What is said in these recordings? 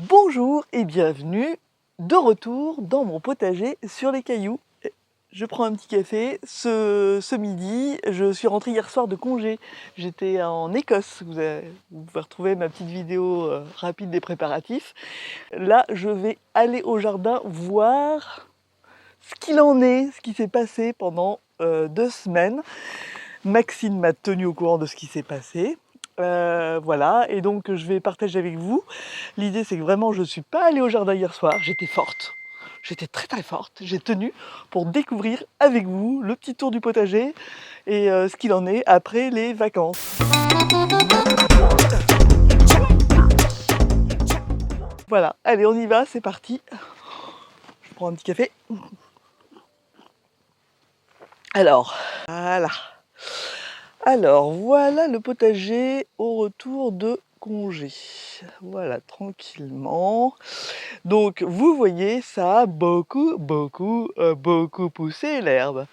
Bonjour et bienvenue de retour dans mon potager sur les cailloux. Je prends un petit café ce midi. Je suis rentrée hier soir de congé. J'étais en Écosse. Vous pouvez retrouver ma petite vidéo rapide des préparatifs. Là, je vais aller au jardin voir ce qu'il en est, ce qui s'est passé pendant 2 semaines. Maxine m'a tenue au courant de ce qui s'est passé. Voilà, et donc je vais partager avec vous. L'idée, c'est que vraiment, je ne suis pas allée au jardin hier soir, j'étais forte. J'étais très très forte, j'ai tenu pour découvrir avec vous le petit tour du potager et ce qu'il en est après les vacances. Voilà, allez, on y va, c'est parti. Je prends un petit café. Alors, voilà. Alors, voilà le potager au retour de congé. Voilà, tranquillement. Donc, vous voyez, ça a beaucoup poussé l'herbe.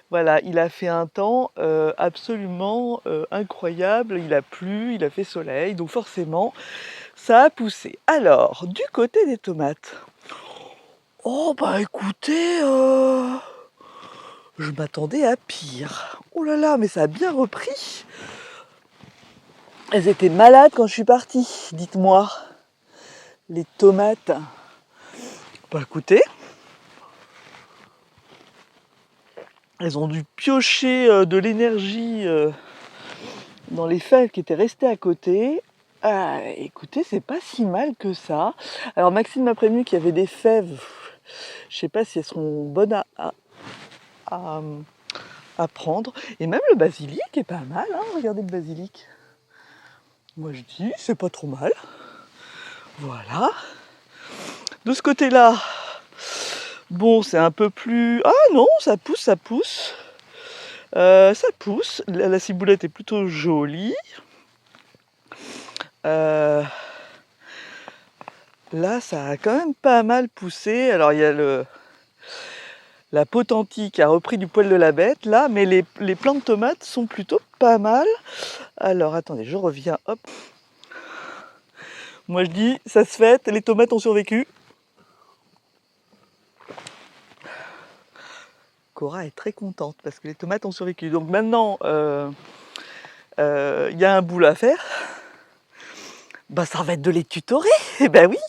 Voilà, il a fait un temps absolument incroyable. Il a plu, il a fait soleil, donc forcément, ça a poussé. Alors, du côté des tomates, oh bah écoutez, je m'attendais à pire. Oh là là, mais ça a bien repris. Elles étaient malades quand je suis partie, dites-moi. Les tomates. Bah écoutez, elles ont dû piocher de l'énergie dans les fèves qui étaient restées à côté. Ah, écoutez, c'est pas si mal que ça. Alors Maxime m'a prévenu qu'il y avait des fèves, je sais pas si elles seront bonnes à prendre. Et même le basilic est pas mal, hein. Regardez le basilic. Moi je dis, c'est pas trop mal. Voilà. De ce côté-là, bon, c'est un peu plus... Ah non, ça pousse, ça pousse. Ça pousse. La ciboulette est plutôt jolie. Là, ça a quand même pas mal poussé. Alors, il y a la potentille qui a repris du poil de la bête, là, mais les plants de tomates sont plutôt pas mal. Alors, attendez, je reviens, hop. Moi, je dis, ça se fait, les tomates ont survécu. Cora est très contente parce que les tomates ont survécu. Donc maintenant, il y a un boulot à faire. Bah, ça va être de les tutorer. Eh ben oui,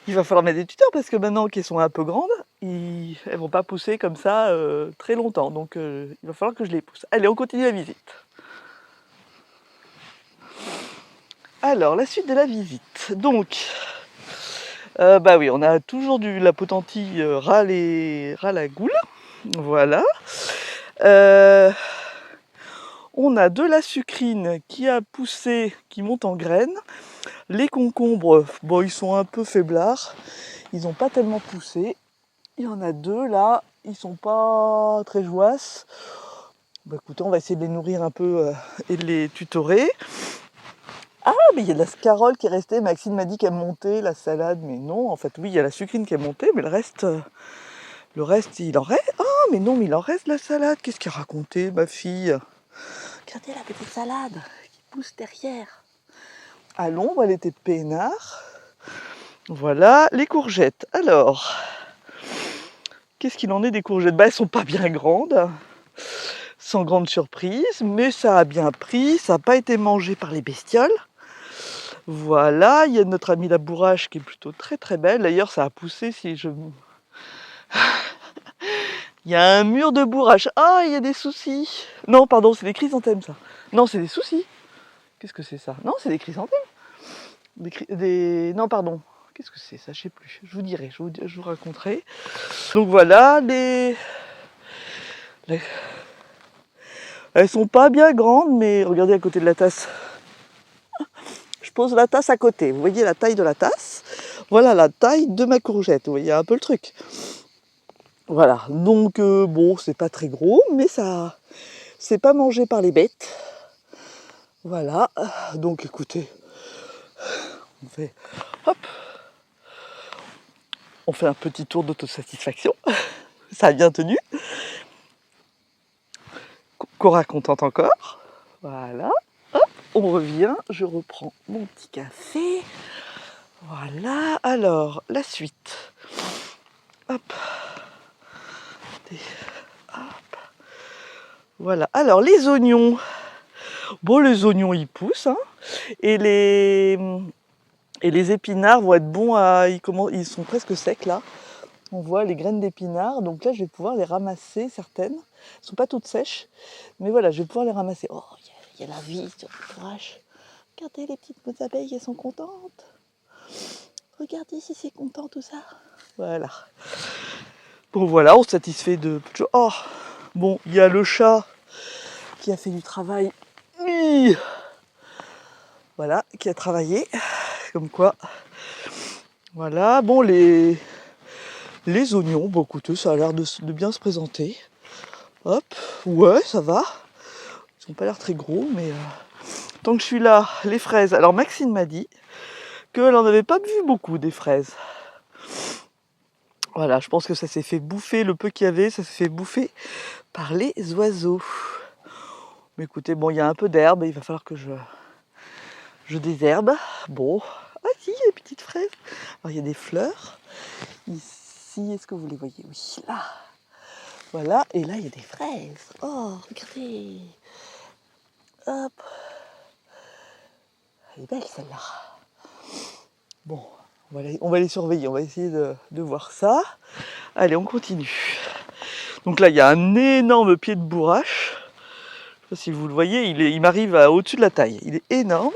il va falloir mettre des tuteurs parce que maintenant qu'elles sont un peu grandes, elles vont pas pousser comme ça très longtemps. Donc il va falloir que je les pousse. Allez, on continue la visite. Alors, la suite de la visite. Donc, bah oui, on a toujours la potentille ras la goule. Voilà. On a de la sucrine qui a poussé, qui monte en graines. Les concombres, bon, ils sont un peu faiblards. Ils n'ont pas tellement poussé. Il y en a 2 là, ils sont pas très joyeux. Bah écoutez, on va essayer de les nourrir un peu et de les tutorer. Ah, mais il y a de la scarole qui est restée. Maxime m'a dit qu'elle montait, la salade, mais non, en fait, oui, il y a la sucrine qui est montée, mais le reste, il en reste. Ah, mais non, mais il en reste de la salade. Qu'est-ce qu'elle a raconté, ma fille? Regardez la petite salade qui pousse derrière. À l'ombre, elle était peinard. Voilà, les courgettes. Alors, qu'est-ce qu'il en est des courgettes? Bah, elles sont pas bien grandes, sans grande surprise, mais ça a bien pris, ça n'a pas été mangé par les bestioles. Voilà, il y a notre amie la bourrache qui est plutôt très très belle. D'ailleurs, ça a poussé si je... Il y a un mur de bourrache. Ah, il y a des soucis. Non, pardon, c'est des chrysanthèmes, ça. Non, c'est des soucis. Qu'est-ce que c'est ça? Non, c'est des chrysanthèmes. Non, pardon. Qu'est-ce que c'est ça? Je sais plus. Je vous dirai, je vous raconterai. Donc voilà, elles sont pas bien grandes, mais regardez à côté de la tasse. Je pose la tasse à côté. Vous voyez la taille de la tasse? Voilà la taille de ma courgette. Vous voyez un peu le truc. Voilà. Donc bon, c'est pas très gros, mais ça, c'est pas mangé par les bêtes. Voilà. Donc écoutez, on fait, hop, on fait un petit tour d'autosatisfaction. Ça a bien tenu. Cora contente encore. Voilà. Hop, on revient. Je reprends mon petit café. Voilà, alors la suite. Hop. Hop. Voilà, alors les oignons. Bon, les oignons ils poussent, hein, et les épinards vont être bons ils sont presque secs là. On voit les graines d'épinards, donc là je vais pouvoir les ramasser, certaines. Elles ne sont pas toutes sèches, mais voilà, je vais pouvoir les ramasser. Oh, il y a la vie sur le branche. Regardez les petites abeilles, elles sont contentes. Regardez si c'est content tout ça. Voilà. Bon voilà, on se satisfait de... Oh, bon, il y a le chat qui a fait du travail. Oui. Voilà, qui a travaillé. Comme quoi. Voilà, bon, les oignons, bon écoutez, ça a l'air de bien se présenter. Hop, ouais, ça va. Ils n'ont pas l'air très gros, mais tant que je suis là, les fraises. Alors Maxine m'a dit qu'elle n'en avait pas vu beaucoup des fraises. Voilà, je pense que ça s'est fait bouffer, le peu qu'il y avait, ça s'est fait bouffer par les oiseaux. Mais écoutez, bon, il y a un peu d'herbe, il va falloir que je désherbe. Bon, ah si, il y a des petites fraises. Alors il y a des fleurs. Ici, est-ce que vous les voyez? Oui, là. Voilà, et là il y a des fraises. Oh, regardez. Hop. Elle est belle celle-là. Bon, on va les surveiller, on va essayer de voir ça. Allez, on continue. Donc là, il y a un énorme pied de bourrache. Je ne sais pas si vous le voyez, il m'arrive au-dessus de la taille. Il est énorme.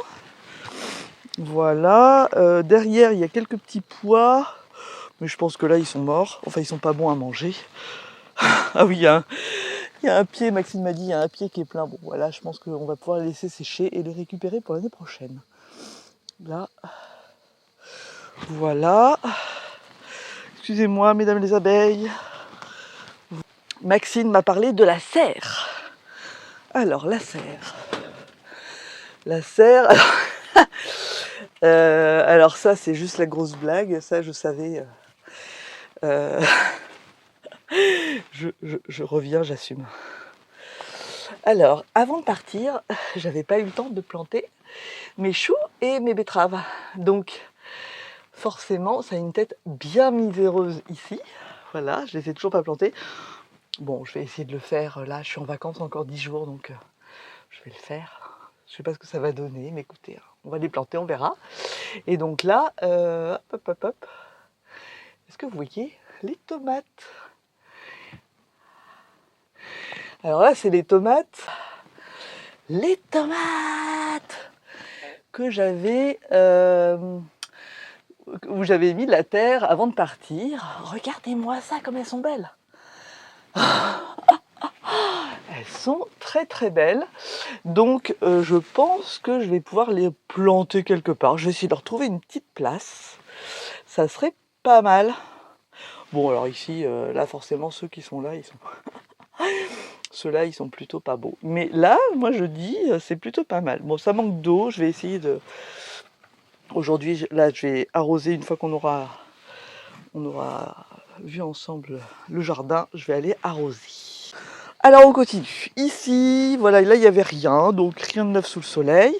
Voilà. Derrière, il y a quelques petits pois. Mais je pense que là, ils sont morts. Enfin, ils sont pas bons à manger. Ah oui, il y a un pied, Maxime m'a dit, il y a un pied qui est plein. Bon, voilà, je pense qu'on va pouvoir les laisser sécher et les récupérer pour l'année prochaine. Là. Voilà. Excusez-moi, mesdames les abeilles. Maxine m'a parlé de la serre. Alors, la serre. La serre. Alors ça, c'est juste la grosse blague. Ça, je savais. Je reviens, j'assume. Alors, avant de partir, j'avais pas eu le temps de planter mes choux et mes betteraves. Donc, forcément, ça a une tête bien miséreuse ici. Voilà, je les ai toujours pas plantées. Bon, je vais essayer de le faire. Là, je suis en vacances encore 10 jours, donc je vais le faire. Je sais pas ce que ça va donner, mais écoutez, on va les planter, on verra. Et donc là, hop. Est-ce que vous voyez les tomates? Alors là, c'est les tomates. Les tomates que j'avais... où j'avais mis de la terre avant de partir. Regardez-moi ça, comme elles sont belles. Elles sont très très belles. Donc je pense que je vais pouvoir les planter quelque part. Je vais essayer de leur trouver une petite place. Ça serait pas mal. Bon alors ici, là forcément ceux qui sont là, ils sont... Ceux-là, ils sont plutôt pas beaux. Mais là, moi je dis, c'est plutôt pas mal. Bon, ça manque d'eau, je vais essayer de... Aujourd'hui, là, je vais arroser une fois qu'on aura vu ensemble le jardin, je vais aller arroser. Alors on continue. Ici, voilà, là il n'y avait rien, donc rien de neuf sous le soleil.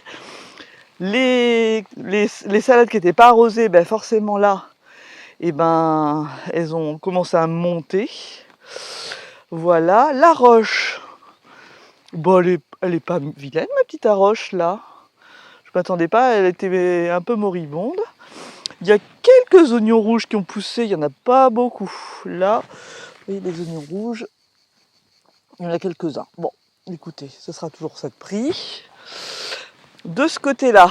Les salades qui n'étaient pas arrosées, ben forcément là, elles ont commencé à monter. Voilà, la roche. Bon, elle est pas vilaine, ma petite roche là. Je m'attendais pas, elle était un peu moribonde. Il y a quelques oignons rouges qui ont poussé, il n'y en a pas beaucoup. Là, vous voyez les oignons rouges, il y en a quelques-uns. Bon, écoutez, ce sera toujours ça de prix. De ce côté-là,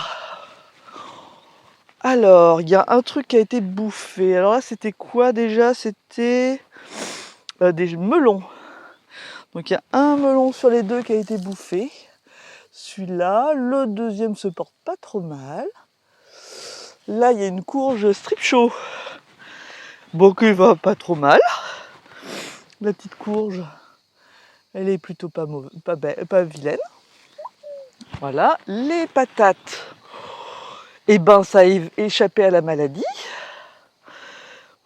alors, il y a un truc qui a été bouffé. Alors là, c'était quoi déjà? C'était des melons. Donc il y a un melon sur les deux qui a été bouffé. Celui-là, le deuxième se porte pas trop mal. Là, il y a une courge strip show. Bon, qui va pas trop mal. La petite courge, elle est plutôt pas vilaine. Voilà. Les patates, eh ben, ça a échappé à la maladie.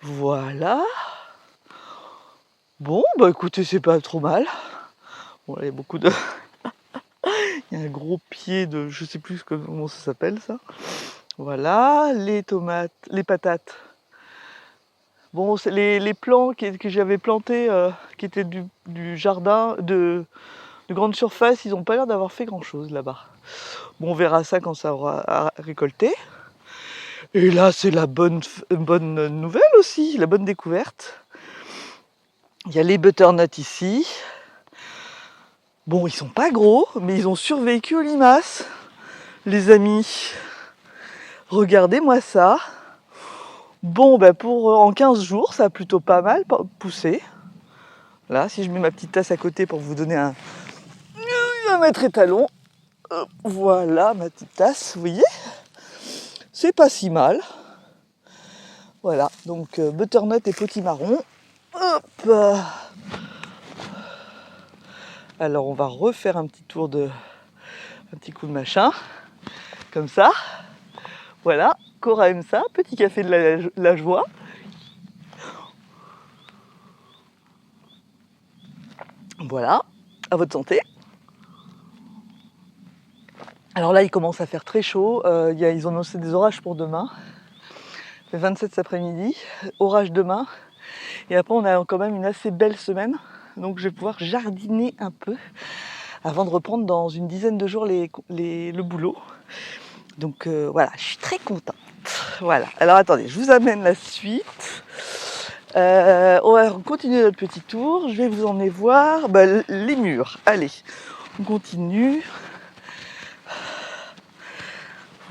Voilà. Bon, bah écoutez, c'est pas trop mal. Bon, il y a beaucoup de... Il y a un gros pied de... Je sais plus comment ça s'appelle, ça. Voilà, les tomates, les patates. Bon, c'est les plants que j'avais plantés, qui étaient du jardin, de grande surface, ils n'ont pas l'air d'avoir fait grand-chose là-bas. Bon, on verra ça quand ça aura récolté. Et là, c'est la bonne nouvelle aussi, la bonne découverte. Il y a les butternuts ici. Bon, ils sont pas gros, mais ils ont survécu aux limaces, les amis. Regardez-moi ça. Bon, ben en 15 jours, ça a plutôt pas mal poussé. Là, si je mets ma petite tasse à côté pour vous donner un mètre étalon. Voilà ma petite tasse, vous voyez. C'est pas si mal. Voilà, donc butternut et potimarron. Hop. Alors on va refaire un petit tour un petit coup de machin. Comme ça. Voilà, Cora aime ça. Petit café de la joie. Voilà, à votre santé. Alors là, il commence à faire très chaud. Ils ont annoncé des orages pour demain. Le 27 cet après-midi, orage demain. Et après, on a quand même une assez belle semaine. Donc, je vais pouvoir jardiner un peu avant de reprendre dans une dizaine de jours le boulot. Donc, voilà, je suis très contente. Voilà. Alors, attendez, je vous amène la suite. On va continuer notre petit tour. Je vais vous emmener voir les murs. Allez, on continue.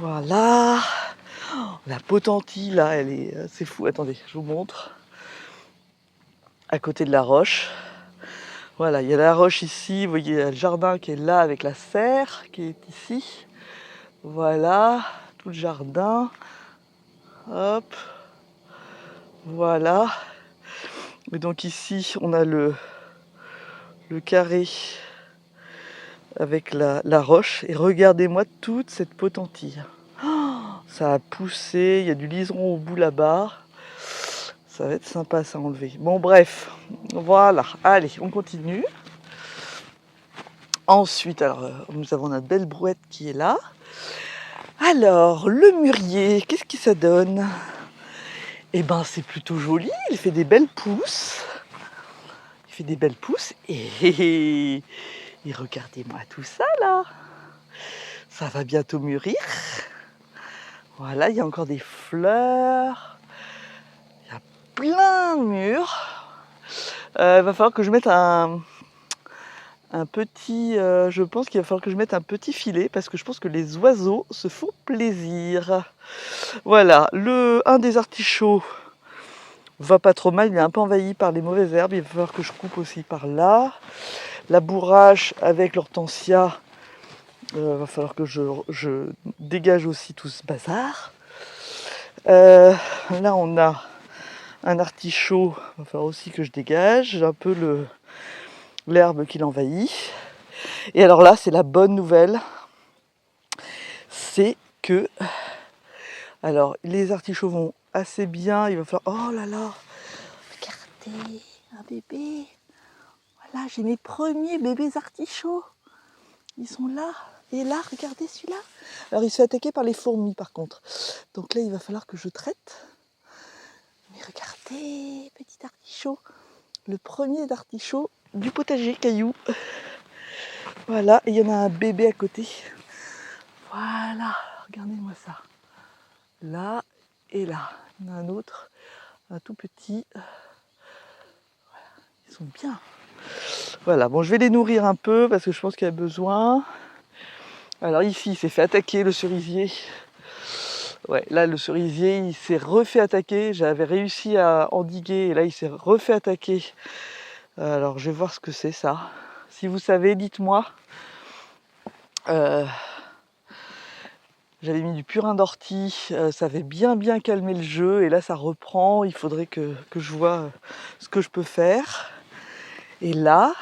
Voilà. Oh, la potentille, là, c'est fou. Attendez, je vous montre. À côté de la roche. Voilà, il y a la roche ici. Vous voyez, il y a le jardin qui est là avec la serre qui est ici. Voilà, tout le jardin. Hop. Voilà. Et donc ici, on a le carré avec la roche. Et regardez-moi toute cette potentille. Oh, ça a poussé, il y a du liseron au bout là-bas. Ça va être sympa ça à enlever. Bon bref, voilà. Allez, on continue. Ensuite, alors, nous avons notre belle brouette qui est là. Alors, le mûrier, qu'est-ce que ça donne? Eh ben, c'est plutôt joli, il fait des belles pousses. Il fait des belles pousses et regardez-moi tout ça là. Ça va bientôt mûrir. Voilà, il y a encore des fleurs. Il y a plein de mûres. Il va falloir que je mette un petit... je pense qu'il va falloir que je mette un petit filet parce que je pense que les oiseaux se font plaisir. Voilà, un des artichauts va pas trop mal, il est un peu envahi par les mauvaises herbes, il va falloir que je coupe aussi par là. La bourrache avec l'hortensia, va falloir que je dégage aussi tout ce bazar. Là on a un artichaut, il va falloir aussi que je dégage. J'ai un peu l'herbe qui l'envahit. Et alors là, c'est la bonne nouvelle, c'est que... Alors, les artichauts vont assez bien, il va falloir... Oh là là, regardez, un bébé. Voilà, j'ai mes premiers bébés artichauts. Ils sont là. Et là, regardez celui-là. Alors, il se fait attaquer par les fourmis, par contre. Donc là, il va falloir que je traite. Mais regardez, petit artichaut. Le premier d'artichaut du potager Caillou. Voilà, et il y en a un bébé à côté. Voilà, regardez-moi ça. Là et là. Il y en a un autre, un tout petit. Voilà, ils sont bien. Voilà, bon, je vais les nourrir un peu parce que je pense qu'il y a besoin. Alors ici, il s'est fait attaquer le cerisier. Ouais, là, le cerisier, il s'est refait attaquer. J'avais réussi à endiguer et là, il s'est refait attaquer. Alors, je vais voir ce que c'est ça. Si vous savez, dites-moi. J'avais mis du purin d'ortie, ça avait bien calmé le jeu et là ça reprend, il faudrait que je vois ce que je peux faire. Et là,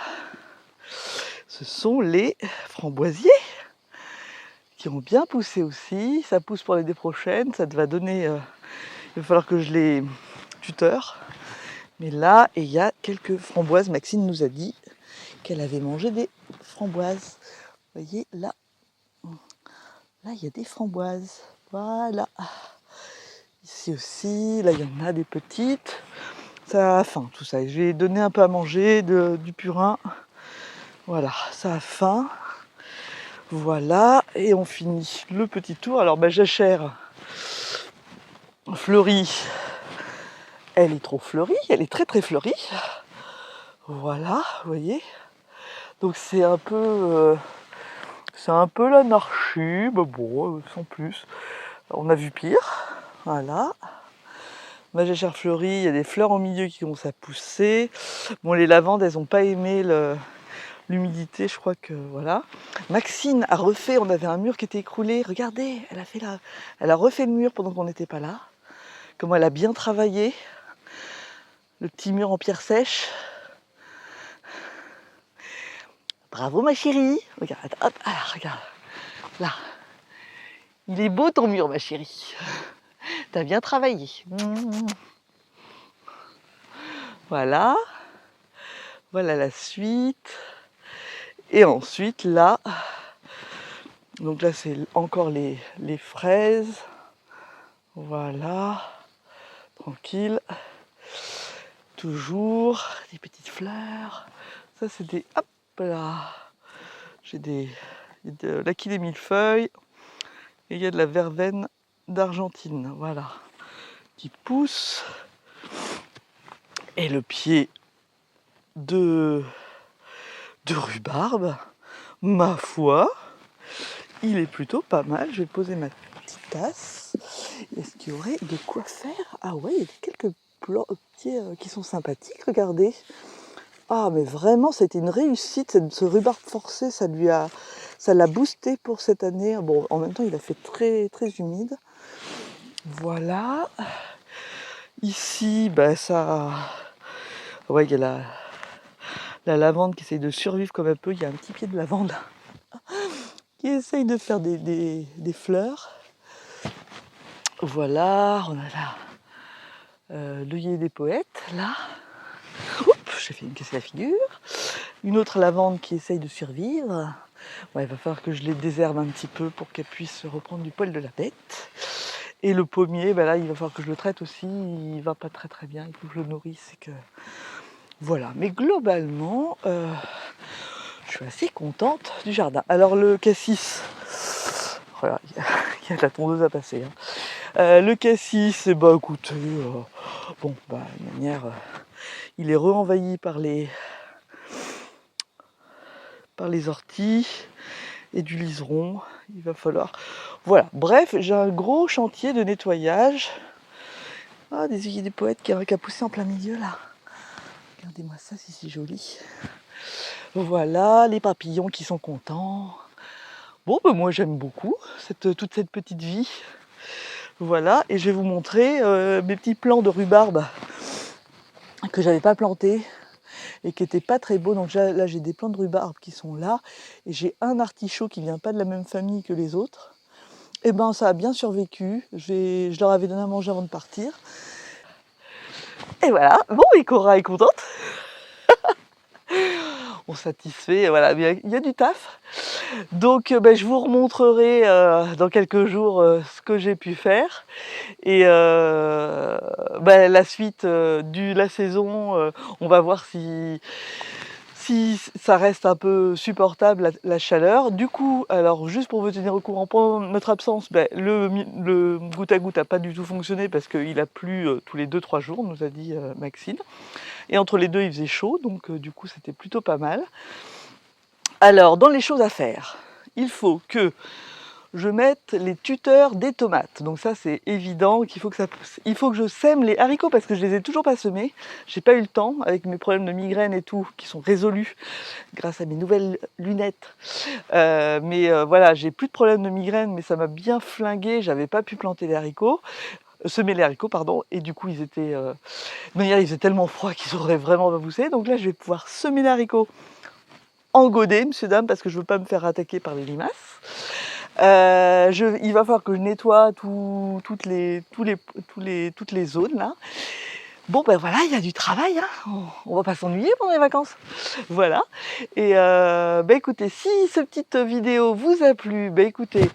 ce sont les framboisiers qui ont bien poussé aussi, ça pousse pour l'année prochaine, ça va donner, il va falloir que je les tuteur. Mais là, il y a quelques framboises, Maxine nous a dit qu'elle avait mangé des framboises. Vous voyez, là, il y a des framboises. Voilà. Ici aussi, là il y en a des petites. Ça a faim tout ça. Je vais donner un peu à manger, du purin. Voilà, ça a faim. Voilà, et on finit le petit tour. Alors jachère fleurie, elle est trop fleurie, elle est très très fleurie. Voilà, vous voyez. Donc c'est un peu l'anarchie, bah bon, sans plus. On a vu pire. Voilà. Ma jachère fleurie, il y a des fleurs au milieu qui commencent à pousser. Bon, les lavandes, elles n'ont pas aimé l'humidité, je crois que voilà. Maxine a refait, on avait un mur qui était écroulé. Regardez, elle a refait le mur pendant qu'on n'était pas là. Comment elle a bien travaillé. Le petit mur en pierre sèche. Bravo ma chérie. Regarde, hop, alors, regarde. Là. Il est beau ton mur ma chérie. T'as bien travaillé. Voilà. Voilà la suite. Et ensuite là, donc là c'est encore les fraises. Voilà. Tranquille. Toujours des petites fleurs. Ça c'est des... Hop là. J'ai de l'acquis des millefeuilles. Et il y a de la verveine d'Argentine. Voilà. Qui pousse. Et le pied de rhubarbe, ma foi, il est plutôt pas mal. Je vais poser ma petite tasse. Est-ce qu'il y aurait de quoi faire? Ah ouais, il y a quelques pieds qui sont sympathiques, regardez. Ah mais vraiment, c'était une réussite, ce rhubarbe forcé, ça l'a boosté pour cette année. Bon, en même temps, il a fait très, très humide. Voilà. Ici, ouais, il y a la lavande qui essaye de survivre comme elle peut. Il y a un petit pied de lavande qui essaye de faire des fleurs. Voilà, on a là l'œillet des poètes, là. Oups, j'ai fait me casser la figure. Une autre lavande qui essaye de survivre. Ouais, il va falloir que je les désherbe un petit peu pour qu'elle puisse reprendre du poil de la bête. Et le pommier, là, il va falloir que je le traite aussi. Il va pas très très bien, il faut que je le nourrisse. Et que... Voilà, mais globalement, je suis assez contente du jardin. Alors le cassis, voilà, il y a de la tondeuse à passer. Le cassis, écoutez, de manière, il est re-envahi par les orties et du liseron. Il va falloir... Voilà, bref, j'ai un gros chantier de nettoyage. Ah, des œillets des poètes qui a poussé en plein milieu, là. Regardez-moi ça, c'est joli. Voilà, les papillons qui sont contents. Bon, moi j'aime beaucoup toute cette petite vie. Voilà, et je vais vous montrer mes petits plants de rhubarbe que j'avais pas plantés et qui n'étaient pas très beaux. Donc là j'ai des plants de rhubarbe qui sont là et j'ai un artichaut qui vient pas de la même famille que les autres. Et ça a bien survécu. Je leur avais donné à manger avant de partir. Et voilà, bon, et Cora est contente. On satisfait, voilà, il y a du taf. Donc je vous remontrerai dans quelques jours ce que j'ai pu faire. Et la suite de la saison, on va voir si ça reste un peu supportable la chaleur. Du coup, alors juste pour vous tenir au courant, pendant notre absence, le goutte à goutte n'a pas du tout fonctionné parce qu'il a plu tous les 2-3 jours, nous a dit Maxine. Et entre les deux, il faisait chaud, donc du coup, c'était plutôt pas mal. Alors, dans les choses à faire, il faut que je mette les tuteurs des tomates. Donc ça, c'est évident qu'il faut que ça pousse. Il faut que je sème les haricots parce que je les ai toujours pas semés. J'ai pas eu le temps avec mes problèmes de migraine et tout, qui sont résolus grâce à mes nouvelles lunettes. Voilà, j'ai plus de problèmes de migraine, mais ça m'a bien flingué. J'avais pas pu planter les haricots. Semer les haricots, pardon, et du coup ils étaient... il faisait tellement froid qu'ils auraient vraiment pas poussé. Donc là, je vais pouvoir semer les haricots en godet, monsieur dame, parce que je veux pas me faire attaquer par les limaces. Il va falloir que je nettoie toutes les zones là. Bon voilà, il y a du travail, on va pas s'ennuyer pendant les vacances. Voilà. Et écoutez, si cette petite vidéo vous a plu, écoutez,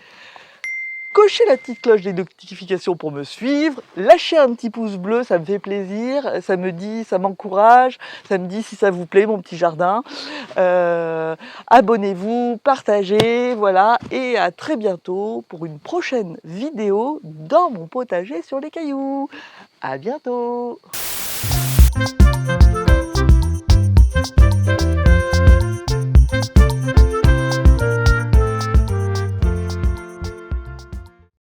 cochez la petite cloche des notifications pour me suivre, lâchez un petit pouce bleu, ça me fait plaisir, ça m'encourage, ça me dit si ça vous plaît mon petit jardin. Abonnez-vous, partagez, voilà, et à très bientôt pour une prochaine vidéo dans mon potager sur les cailloux. À bientôt!